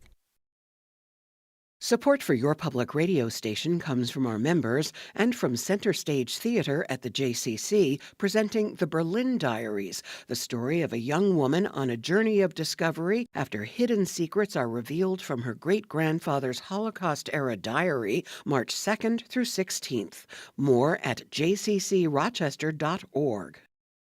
Support for your public radio station comes from our members and from Center Stage Theater at the JCC, presenting The Berlin Diaries, the story of a young woman on a journey of discovery after hidden secrets are revealed from her great-grandfather's Holocaust-era diary, March 2nd through 16th. More at jccrochester.org.